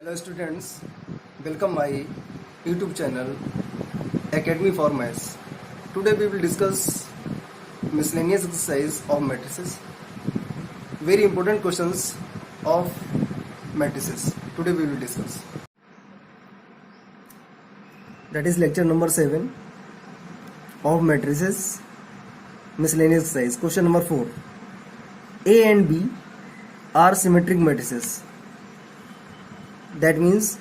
Hello students, welcome my YouTube channel Academy for Maths. Today we will discuss miscellaneous exercise of matrices. Very important questions of matrices. Today we will discuss. That is lecture number 7 of matrices. Miscellaneous exercise. Question number 4. A and B are symmetric matrices. That means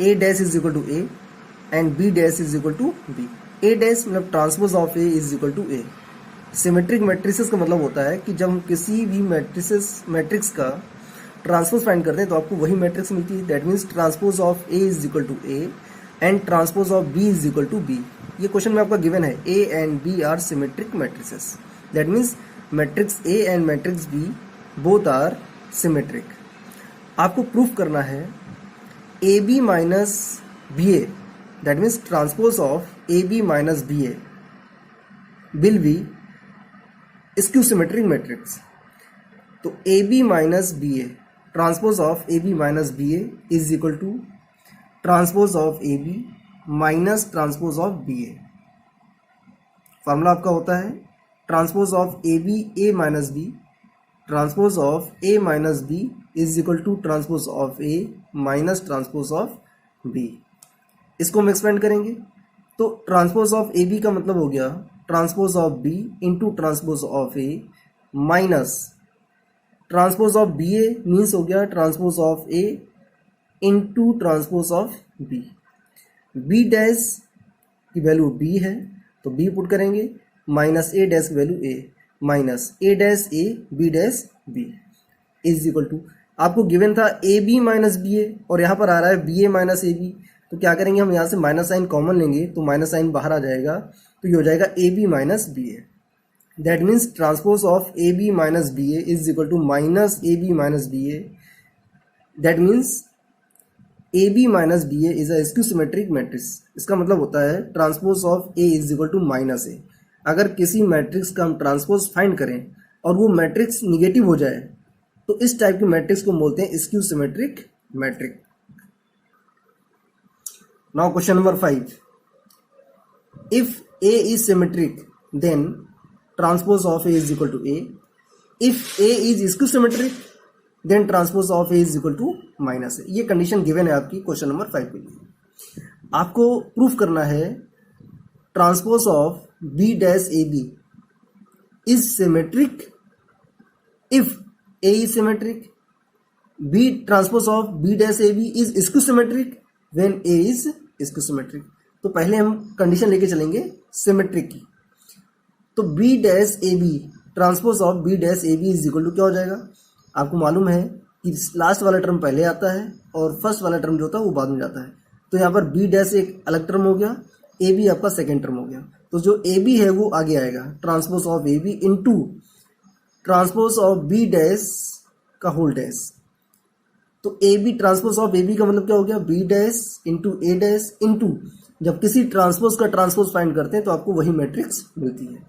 A dash is equal to A and B dash is equal to B. A dash मतलब transpose of A is equal to A. Symmetric matrices का मतलब होता है कि जब हम किसी भी मैट्रिक्स का ट्रांसपोज फाइंड करते हैं तो आपको वही मैट्रिक्स मिलती है. That means transpose of A is equal to A and transpose of B is equal to B. ये क्वेश्चन में आपका गिवन है A and B are symmetric matrices. That means matrix A and matrix B both are symmetric. आपको proof करना है AB minus BA, that means transpose of AB minus BA will be skew symmetric matrix. तो AB minus BA transpose of AB minus BA is equal to transpose of AB minus transpose of BA. Formula आपका होता है transpose of AB A minus B, transpose of A minus B is equal to transpose of A minus transpose of B. इसको हम expand करेंगे तो transpose of A B का मतलब हो गया transpose of B into transpose of A minus transpose of B A means हो गया transpose of A into transpose of B. B dash की वैल्यू B है तो B पुट करेंगे माइनस A डैश की value A minus A dash A B dash B is equal to आपको given था A B minus B A और यहाँ पर आ रहा है B A minus A B. तो क्या करेंगे हम यहाँ से माइनस साइन कॉमन लेंगे तो माइनस साइन बाहर आ जाएगा तो ये हो जाएगा A B minus B A. That means transpose of A B minus B A is equal to minus A B minus B A. That means A B minus B A is a skew symmetric matrix. इसका मतलब होता है transpose of A is equal to minus A. अगर किसी matrix का हम transpose find करें और वो मैट्रिक्स निगेटिव हो जाए तो इस टाइप के मैट्रिक्स को बोलते हैं skew symmetric matrix. Now question number 5. If A is symmetric then transpose of A is equal to A. If A is skew symmetric then transpose of A is equal to minus A. ये condition given है आपकी question number 5 के लिए. आपको proof करना है transpose of B dash A B is symmetric if A is symmetric. B transpose of B dash AB is skew symmetric when A is skew symmetric. तो पहले हम कंडीशन लेके चलेंगे सिमेट्रिक की. तो B dash AB transpose of B dash AB is equal to क्या हो जाएगा. आपको मालूम है कि लास्ट वाला टर्म पहले आता है और फर्स्ट वाला टर्म जो होता है वो बाद में जाता है. तो यहाँ पर B डैश एक अलग टर्म हो गया, AB आपका सेकेंड टर्म हो गया. तो जो AB है वो आगे आएगा transpose of AB into transpose of B dash का होल डैश. तो A B transpose of A B का मतलब क्या हो गया B dash into A dash into जब किसी ट्रांसपोज का ट्रांसपोज फाइंड करते हैं तो आपको वही मैट्रिक्स मिलती है.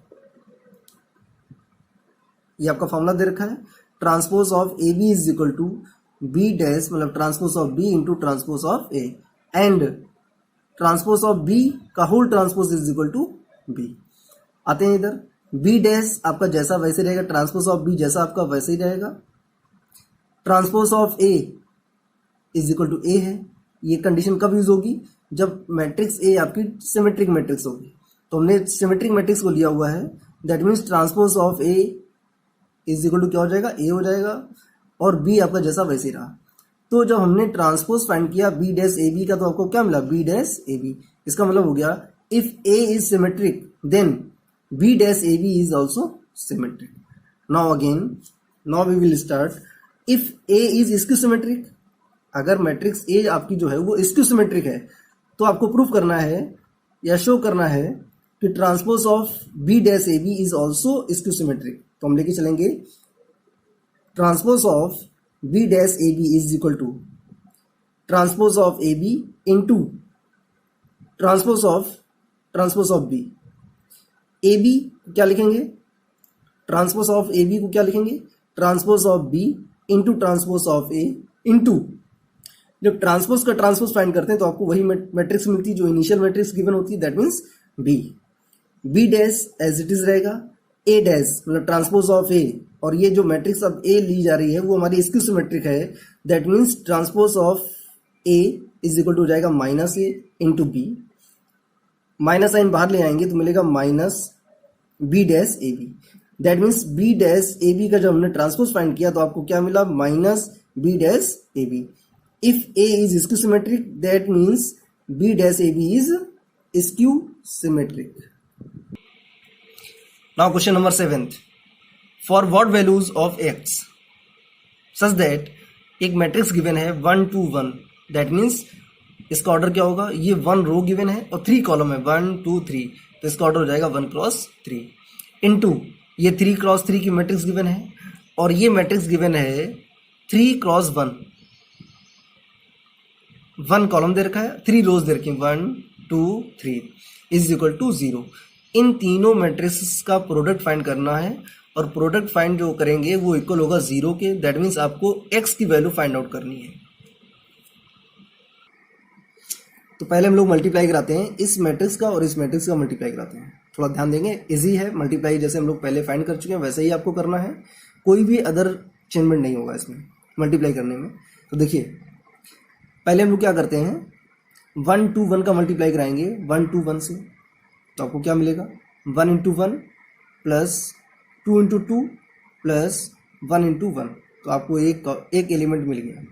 ये आपका फॉर्मूला दे रखा है transpose of A B is equal to B dash मतलब transpose of B into transpose of A and transpose of B का whole transpose is equal to B. आते हैं इधर बी डैश आपका जैसा वैसे रहेगा, ट्रांसपोज ऑफ बी जैसा आपका वैसे ही रहेगा. Transpose of A is equal to A है. ये कंडीशन कब यूज होगी जब मैट्रिक्स ए आपकी सिमेट्रिक मैट्रिक्स होगी. तो हमने सिमेट्रिक मैट्रिक्स को लिया हुआ है. That means transpose of A is equal to क्या हो जाएगा ए हो जाएगा और बी आपका जैसा वैसे ही रहा. तो जब हमने ट्रांसपोज फाइंड किया बी डैश ए बी का तो आपको क्या मिला बी डैश ए बी. इसका मतलब हो गया if A is symmetric then B dash AB is also symmetric. Now we will start. If A is skew symmetric, अगर मैट्रिक्स A आपकी जो है वो skew symmetric है तो आपको प्रूफ करना है या शो करना है कि transpose of B dash AB is also skew symmetric. तो हम लेके चलेंगे transpose of B dash AB is equal to transpose of AB into transpose of B. A B क्या लिखेंगे ट्रांसपोज ऑफ ए बी को क्या लिखेंगे transpose of B into transpose of A into जब ट्रांसपोज का ट्रांसपोज फाइंड करते हैं तो आपको वही मैट्रिक्स मिलती है जो इनिशियल मैट्रिक्स गिवन होती है, that means B dash as it is रहेगा, ए डैश मतलब ट्रांसपोज ऑफ ए, और ये जो मैट्रिक्स अब ए ली जा रही है वो हमारी स्क्यू सिमेट्रिक है, that means transpose of A is equal to हो जाएगा minus A into B, minus sign बाहर ले आएंगे तो मिलेगा minus B dash A B, that means B dash A B का जब हमने ट्रांसपोज फाइंड किया तो आपको क्या मिला, minus B dash A B. If A is skew symmetric that means B dash A B is skew symmetric. Now question number 7th, for what values of x such that एक matrix given है 1 2 1, that means इसका order क्या होगा, ये 1 रो given है और 3 column है 1 2 3, तो इसका ऑर्डर हो जाएगा 1 क्रॉस 3 इनटू ये 3 क्रॉस 3 की मैट्रिक्स गिवन है और ये मैट्रिक्स गिवन है 3 क्रॉस 1, 1 कॉलम दे रखा है, 3 रोज दे रखी है 1 2 3 इज इक्वल टू 0। इन तीनों मैट्रिक्स का प्रोडक्ट फाइंड करना है और प्रोडक्ट फाइंड जो करेंगे वो इक्वल होगा 0 के, दैट मीन्स आपको x की वैल्यू फाइंड आउट करनी है। तो पहले हम लोग मल्टीप्लाई कराते हैं, इस मैट्रिक्स का और इस मैट्रिक्स का मल्टीप्लाई कराते हैं, थोड़ा ध्यान देंगे, इजी है मल्टीप्लाई, जैसे हम लोग पहले फाइंड कर चुके हैं वैसे ही आपको करना है, कोई भी अदर चेंजमेंट नहीं होगा इसमें मल्टीप्लाई करने में। तो देखिए पहले हम लोग क्या करते हैं, 1 2 1 का मल्टीप्लाई कराएंगे 1 2 1 से, तो आपको क्या मिलेगा 1 into 1 plus 2 into 2 plus 1 into 1, तो आपको एक एलिमेंट मिल गया।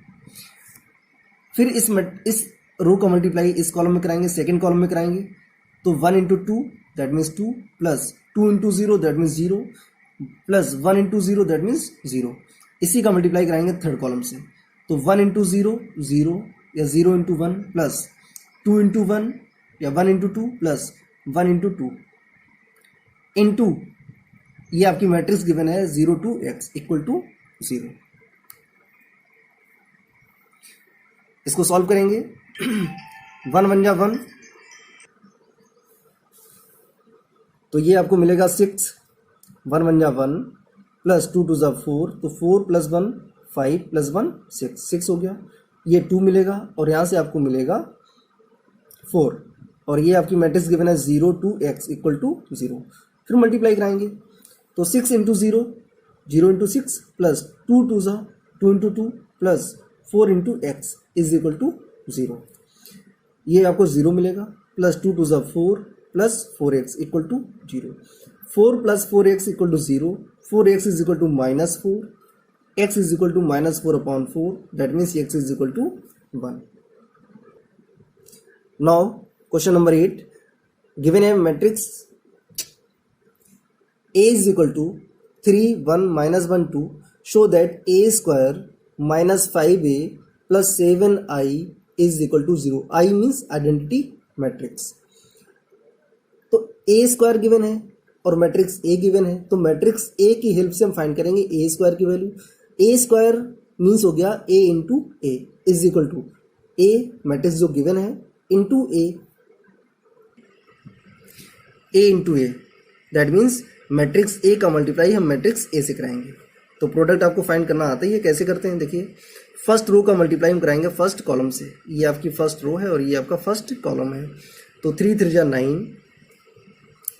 फिर इस रो का मल्टीप्लाई इस कॉलम में कराएंगे, सेकेंड कॉलम में कराएंगे, तो 1 into 2 that means 2 plus 2 into 0 that means 0 plus 1 into 0 that means 0, इसी का मल्टीप्लाई कराएंगे थर्ड कॉलम से, तो 1 इंटू 0 0 या 0 इंटू 1 प्लस 2 इंटू 1 या 1 इंटू 2 प्लस 1 इंटू 2 इंटू ये आपकी मैट्रिक्स गिवन है 0 to x इक्वल टू 0। इसको सॉल्व करेंगे 1 1 जा 1, तो ये आपको मिलेगा 6, 1 1 जा 1 प्लस 2 2 जा 4, तो 4 प्लस 1 5 प्लस 1 6 हो गया, ये 2 मिलेगा और यहाँ से आपको मिलेगा 4, और ये आपकी मैट्रिक्स गिवन है 0 to x इक्वल टू 0। फिर मल्टीप्लाई कराएंगे तो 6 इंटू 0 0 इंटू 6 प्लस 2 2 जा 2 into 2 plus 4 into x is equal to 0, ये आपको 0 मिलेगा, प्लस 2 2 जा 4 plus 4x equal to 0, 4 plus 4x equal to 0, 4x is equal to -4, x is equal to -4/4, that means x is equal to 1। Now question number 8, given है matrix A is equal to 3 1 -1 2, show that a square minus 5a plus 7i is equal to 0। I means identity matrix। तो a square given है और matrix a given है, तो matrix a की help से हम find करेंगे a स्क्वायर की वैल्यू। a स्क्वायर मीन्स हो गया a into a is equal to a matrix जो गिवन है into a into A, that means matrix a का मल्टीप्लाई हम मैट्रिक्स ए से कराएंगे। तो प्रोडक्ट आपको फाइंड करना आता है, ये कैसे करते हैं देखिए, फर्स्ट रो का मल्टीप्लाई हम कराएंगे फर्स्ट कॉलम से, ये आपकी फर्स्ट रो है और ये आपका फर्स्ट कॉलम है, तो 3 3 जा 9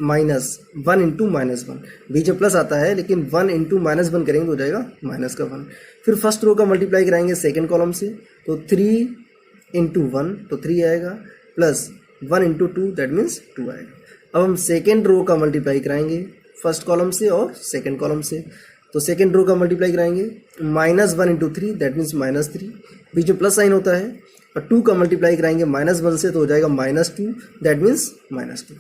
माइनस 1 इंटू -1, बीच में प्लस आता है लेकिन 1 इंटू -1 करेंगे तो हो जाएगा माइनस का 1। फिर फर्स्ट रो का मल्टीप्लाई कराएंगे सेकेंड कॉलम से, तो 3 इंटू 1 तो 3 आएगा, प्लस 1 इंटू 2 दैट मीन्स 2 आएगा। अब हम सेकेंड रो का मल्टीप्लाई कराएंगे फर्स्ट कॉलम से और सेकेंड कॉलम से, तो सेकेंड रो का मल्टीप्लाई कराएंगे -1 इंटू 3 दैट मीन्स -3, बीच में प्लस साइन होता है, और 2 का मल्टीप्लाई कराएंगे -1 से तो हो जाएगा -2 दैट मीन्स -2।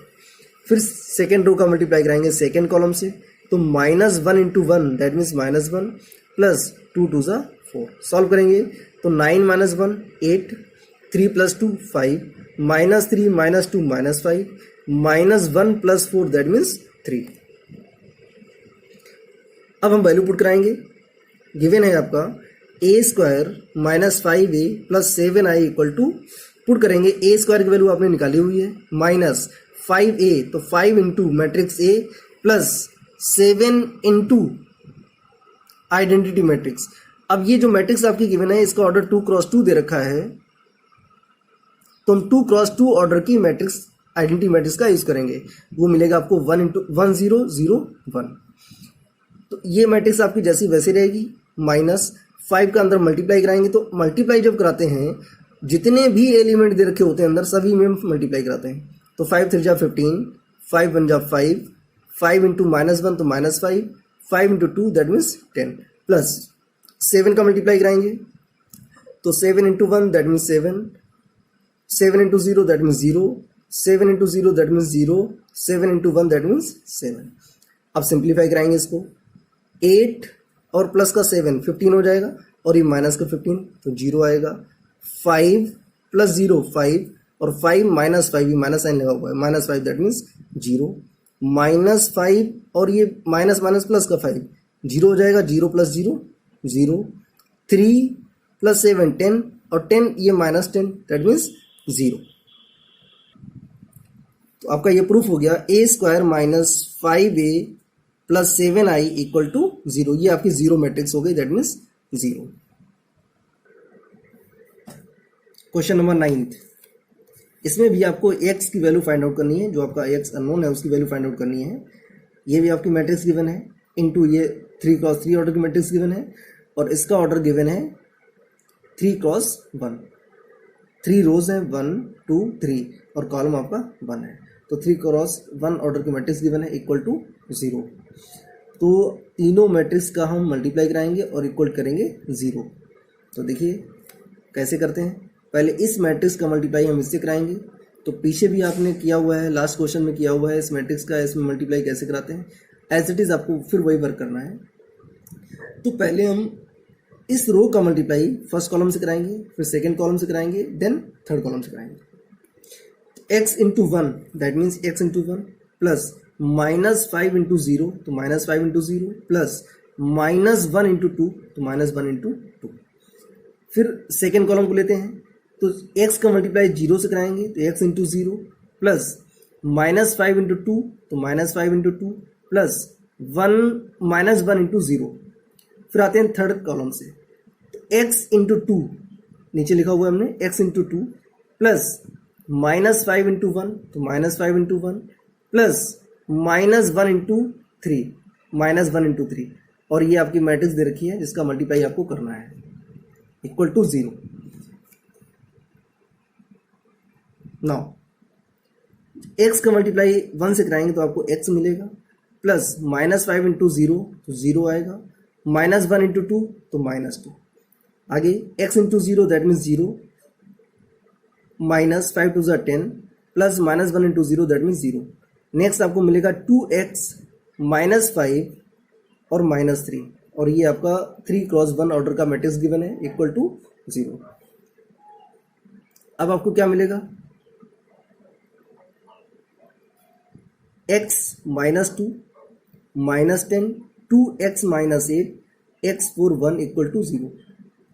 फिर सेकेंड रो का मल्टीप्लाई कराएंगे सेकेंड कॉलम से, तो -1 इंटू 1 दैट मीन्स -1 प्लस 2 2 जा 4, सॉल्व करेंगे तो 9 -1 8, 3 प्लस 2 5, -3 -2 -5, -1 प्लस 4 दैट मीन्स 3। अब हम वैल्यू पुट कराएंगे, गिवन है आपका a square -5a plus 7i equal to, put करेंगे a स्क्वायर की वैल्यू आपने निकाली हुई है -5a, तो 5 into matrix a plus 7 into identity matrix. अब ये जो मैट्रिक्स आपकी गिवन है इसका ऑर्डर 2x2 दे रखा है, तो हम 2x2 ऑर्डर की मैट्रिक्स आइडेंटिटी मैट्रिक्स का यूज करेंगे। वो मिलेगा आपको 1 इंटू 1 0 0 1। तो ये मैट्रिक्स आपकी जैसी वैसी रहेगी। -5 का अंदर मल्टीप्लाई कराएंगे, तो मल्टीप्लाई जब कराते हैं जितने भी एलिमेंट दे रखे होते हैं अंदर सभी में मल्टीप्लाई कराते हैं। तो 5 3 जा 15, 5 1 जा 5, 5 इंटू -1 तो -5, 5 इंटू 2 दैट मीन्स 10, प्लस 7 का मल्टीप्लाई कराएंगे, तो 7 into 1 that means 7, 7 into 0 that means 0, 7 into 0 that means 0, 7 into 1 that means 7। अब सिंप्लीफाई कराएंगे इसको, 8 और प्लस का 7 15 हो जाएगा, और ये माइनस का 15 तो 0 आएगा। 5 प्लस 0 5, और 5 -5 ये माइनस साइन लगा हुआ है, -5 दैट मीन्स 0, -5 और ये माइनस माइनस प्लस का 5 0 हो जाएगा, 0 प्लस 0 0, 3 प्लस 7 10, और 10 ये -10 दैट मीन्स 0। तो आपका ये प्रूफ हो गया a² - 5a plus 7i equal to 0। ये आपकी जीरो मैट्रिक्स हो गई, दैट मीन्स 0। क्वेश्चन नंबर 9, इसमें भी आपको x की वैल्यू फाइंड आउट करनी है, जो आपका x अननोन है उसकी वैल्यू फाइंड आउट करनी है। ये भी आपकी मैट्रिक्स गिवन है, इनटू ये 3x3 ऑर्डर की मैट्रिक्स गिवन है, और इसका ऑर्डर गिवन है 3x1। 3 रोज है 1 2 3, और कॉलम आपका 1 है, तो 3x1 ऑर्डर की मैट्रिक्स गिवन है इक्वल टू 0। तो तीनों मैट्रिक्स का हम मल्टीप्लाई कराएंगे और इक्वल करेंगे 0। तो देखिए कैसे करते हैं, पहले इस मैट्रिक्स का मल्टीप्लाई हम इससे कराएंगे। तो पीछे भी आपने किया हुआ है, लास्ट क्वेश्चन में किया हुआ है इस मैट्रिक्स का, इसमें मल्टीप्लाई कैसे कराते हैं, एज इट इज़ आपको फिर वही वर्क करना है। तो पहले हम इस रो का मल्टीप्लाई फर्स्ट कॉलम से कराएंगे, फिर सेकेंड कॉलम से कराएंगे, देन थर्ड कॉलम से कराएंगे। x into 1 that means x into 1, plus -5 into 0 तो -5 इंटू 0, प्लस -1 इंटू 2 तो -1 इंटू 2। फिर सेकेंड कॉलम को लेते हैं, तो x का मल्टीप्लाई 0 से कराएंगे, तो x इंटू 0, प्लस -5 इंटू 2 तो -5 इंटू 2, प्लस -1 इंटू 0। फिर आते हैं थर्ड कॉलम से, तो x इंटू 2 नीचे लिखा हुआ है हमने, x इंटू 2, प्लस -5 इंटू 1 तो -5 इंटू 1, प्लस -1 इंटू 3, -1 इंटू 3, और ये आपकी मैट्रिक्स दे रखी है जिसका मल्टीप्लाई आपको करना है इक्वल टू 0। नाउ x का मल्टीप्लाई 1 से कराएंगे तो आपको x मिलेगा, प्लस -5 इंटू 0 तो 0 आएगा, -1 इंटू 2 तो -2। आगे x into 0 that means 0, -5 2 10, plus -1 into 0 that means 0। Next आपको मिलेगा 2x -5 और -3, और ये आपका 3x1 ऑर्डर का मैट्रिक्स गिवन है इक्वल टू 0। अब आपको क्या मिलेगा, x -2 -10 2x -8 x 4 1 equal to 0।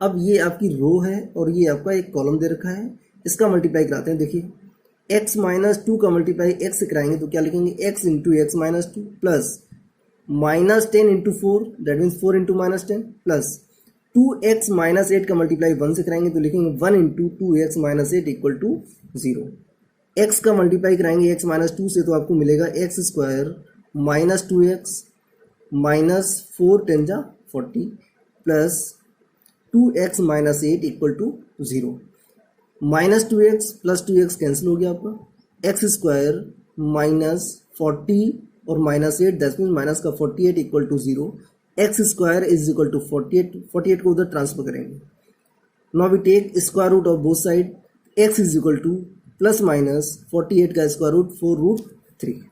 अब ये आपकी रो है और ये आपका एक कॉलम दे रखा है, इसका मल्टीप्लाई कराते हैं। देखिए x -2 का मल्टीप्लाई x से कराएंगे तो क्या लिखेंगे, x into x -2, plus -10 into 4 that means 4 into -10, plus 2x -8 का मल्टीप्लाई 1 से कराएंगे तो लिखेंगे 1 into 2x -8 equal to 0। x का मल्टीप्लाई कराएंगे x -2 से तो आपको मिलेगा x स्क्वायर -2x -4 10 जा 40, plus 2x -8 equal to 0। -2x plus 2x cancel हो गया आपका, x स्क्वायर -40 और -8 दैट मीन्स माइनस का 48 equal to 0। x square is equal to 48 को उधर ट्रांसफर करेंगे। Now we take square root of both side, x is equal to plus minus 48 का square root 4√3।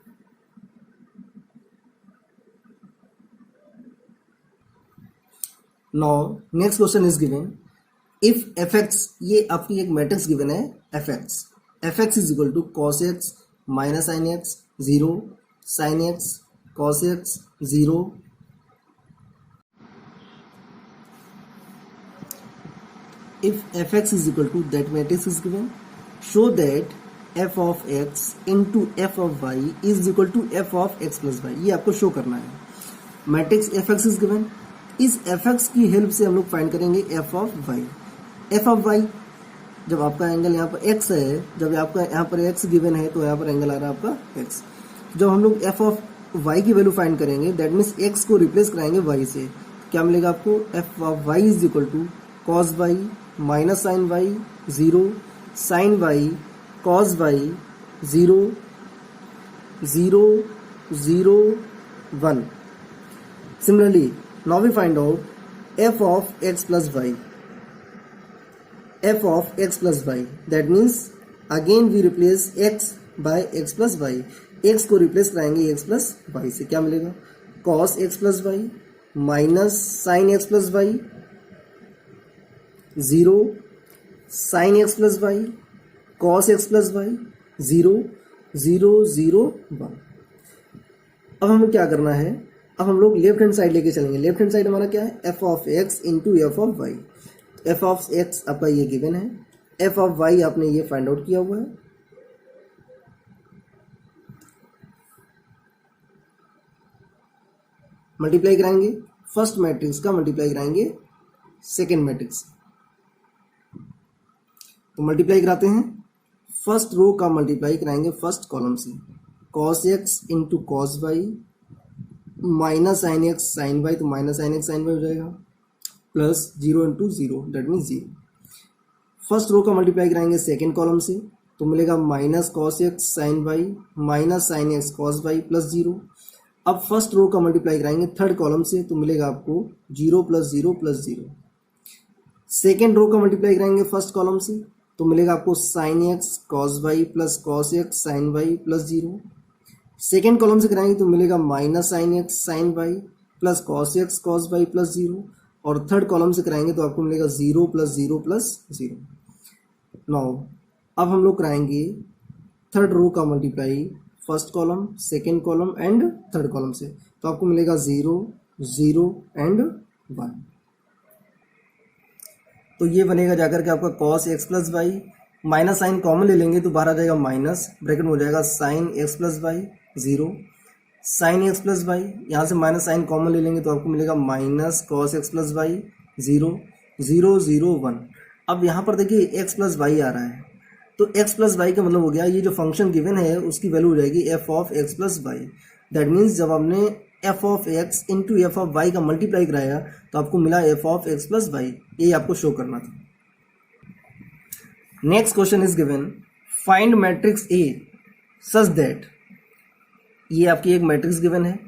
Now next question is given, if fx, ये आपकी एक matrix given है fx is equal to cos x minus sin x 0 sin x cos x 0 if fx is equal to that matrix is given, show that f of x into f of y is equal to f of x plus y। ये आपको show करना है। Matrix fx is given, इस F X की help से हम लोग find करेंगे F of Y. F of Y, जब आपका एंगल यहाँ पर एक्स है, जब आपका यहाँ पर एक्स गिवन है तो यहाँ पर एंगल आ रहा है आपका एक्स। जब हम लोग एफ ऑफ वाई की वैल्यू फाइंड करेंगे, दैट मीन्स एक्स को रिप्लेस कराएंगे वाई से, क्या मिलेगा आपको? F of Y is equal to cos Y minus sine Y zero, sine Y cos Y zero zero zero one. Similarly, now we find out f of x plus y. F of x plus y. That means again we replace x by x plus y. x को replace कराएंगे x plus y से, क्या मिलेगा? cos x plus y minus sin x plus y zero, sin x plus y cos x plus y zero zero zero one. अब हमें क्या करना है? अब हम लोग लेफ्ट हैंड साइड लेके चलेंगे। लेफ्ट हैंड साइड हमारा क्या है? F of X into F of Y. F of X आपका ये गिवन है, एफ ऑफ वाई आपने ये फाइंड आउट किया हुआ है। मल्टीप्लाई कराएंगे फर्स्ट मैट्रिक्स का, मल्टीप्लाई कराएंगे सेकेंड मैट्रिक्स। तो मल्टीप्लाई कराते हैं, फर्स्ट रो का मल्टीप्लाई कराएंगे फर्स्ट कॉलम से, cos x into cos Y minus sine x sign y, तो minus sine x sign y हो जाएगा, plus zero into zero that means zero. First row का मल्टीप्लाई कराएंगे सेकेंड कॉलम से, तो मिलेगा minus cos x sign y minus sine x cos Y plus zero. अब first row का multiply कराएंगे थर्ड कॉलम से, तो मिलेगा आपको zero plus zero. Second row का मल्टीप्लाई कराएंगे फर्स्ट कॉलम से, तो मिलेगा आपको sine x cos Y plus cos x sign Y plus zero. Second column से कराएंगे तो मिलेगा minus sine x sign Y plus cos X cos Y plus zero. और थर्ड कॉलम से कराएंगे तो आपको मिलेगा जीरो प्लस जीरो। नाउ अब हम लोग कराएंगे थर्ड रो का multiply first column second column and third column से, तो आपको मिलेगा जीरो जीरो एंड वन। तो ये बनेगा जाकर के आपका cos X plus Y, minus sine common ले लेंगे तो बाहर आ जाएगा माइनस, ब्रैकेट में हो जाएगा sine X plus Y zero, sine X plus Y, यहाँ से माइनस साइन कॉमन ले लेंगे तो आपको मिलेगा minus cos X plus Y zero zero zero one. अब यहाँ पर देखिए एक्स प्लस वाई आ रहा है, तो एक्स प्लस वाई का मतलब हो गया ये जो फंक्शन गिवन है उसकी वैल्यू हो जाएगी F of X plus Y. That means जब हमने F of X into F of Y का मल्टीप्लाई कराया तो आपको मिला F of X plus Y, ये आपको शो करना था। Next question is given, find matrix A such that, ये आपकी एक मैट्रिक्स गिवन है,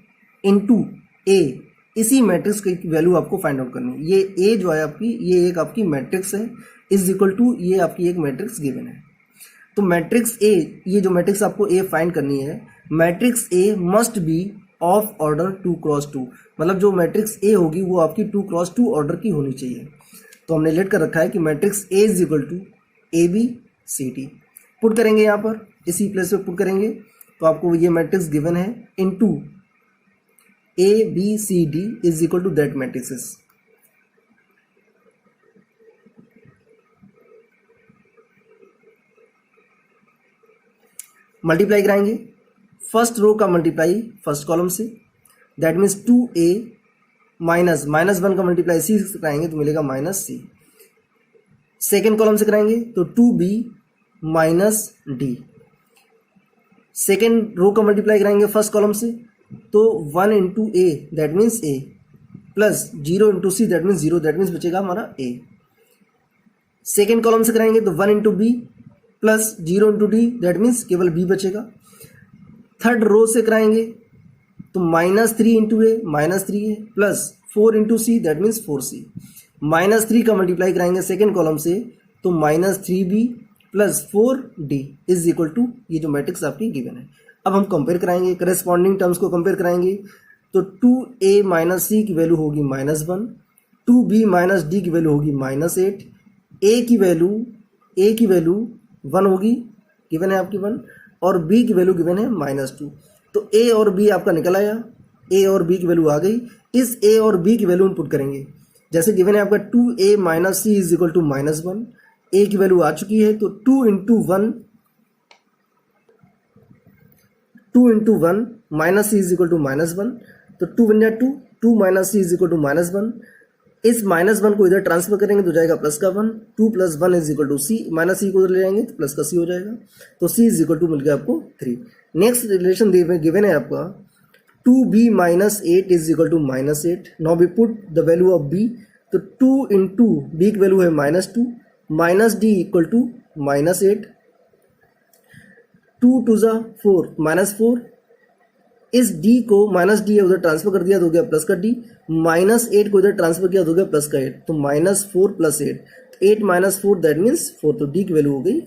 इनटू ए, इसी मैट्रिक्स की वैल्यू आपको फाइंड आउट करनी है। ये ए जो है आपकी, ये एक आपकी मैट्रिक्स है, इज इक्वल टू ये आपकी एक मैट्रिक्स गिवन है। तो मैट्रिक्स ए, ये जो मैट्रिक्स आपको ए फाइंड करनी है, matrix A must be of order 2x2, मतलब जो मैट्रिक्स ए होगी वो आपकी 2x2 ऑर्डर की होनी चाहिए। तो हमने लेट कर रखा है कि matrix A is equal to A B C T, put करेंगे यहाँ पर इसी प्लेस पे पुट करेंगे तो आपको ये मैट्रिक्स गिवन है into A B C D is equal to that matrices. Multiply कराएंगे फर्स्ट रो का मल्टीप्लाई फर्स्ट कॉलम से, दैट मीन्स 2a माइनस -1 का मल्टीप्लाई सी से कराएंगे तो मिलेगा -c। सेकेंड कॉलम से कराएंगे तो 2b minus D. Second row का मल्टीप्लाई कराएंगे फर्स्ट कॉलम से तो 1 into A that means a plus 0 into C that means 0, that means बचेगा हमारा a। सेकेंड कॉलम से कराएंगे तो 1 into B plus 0 into D that means केवल b बचेगा। थर्ड रो से कराएंगे तो -3 इंटू ए -3 है plus 4 into C that means 4c। -3 का मल्टीप्लाई कराएंगे सेकेंड कॉलम से तो -3b plus 4d is equal to ये जो मैट्रिक्स आपकी गिवन है। अब हम कंपेयर कराएंगे, करेस्पॉन्डिंग टर्म्स को कंपेयर कराएंगे तो 2a माइनस सी की वैल्यू होगी -1, 2b माइनस डी की वैल्यू होगी -8, a की वैल्यू 1 होगी, गिवन है आपकी 1, और b की वैल्यू गिवन है -2। तो a और b आपका निकल आया, a और b की वैल्यू आ गई। इस a और b की वैल्यू हम पुट करेंगे, जैसे गिवन है आपका 2a minus C is equal to -1, a की वैल्यू आ चुकी है तो 2 into 1 minus C is equal to -1, तो 2 बन जाए 2, 2 minus C is equal to -1। इस -1 को इधर ट्रांसफर करेंगे तो जाएगा प्लस का 1, 2 + 1 is equal to c, minus c को उधर ले जाएंगे तो प्लस का सी हो जाएगा, तो सी इज इक्वल टू मिल गया आपको 3। नेक्स्ट रिलेशन गिवन है आपका 2b - 8 is equal to -8। Now we put the value of b, तो 2 इंटू b की वैल्यू है -2, माइनस डी इक्वल टू -8, 2 2 ज़ा 4 -4, इस d को माइनस डी उधर ट्रांसफर कर दिया तो हो गया प्लस का d, -8 को इधर ट्रांसफर किया तो हो गया प्लस का 8, तो -4 + 8, 8 - 4 दैट मीन्स 4, तो d की वैल्यू हो गई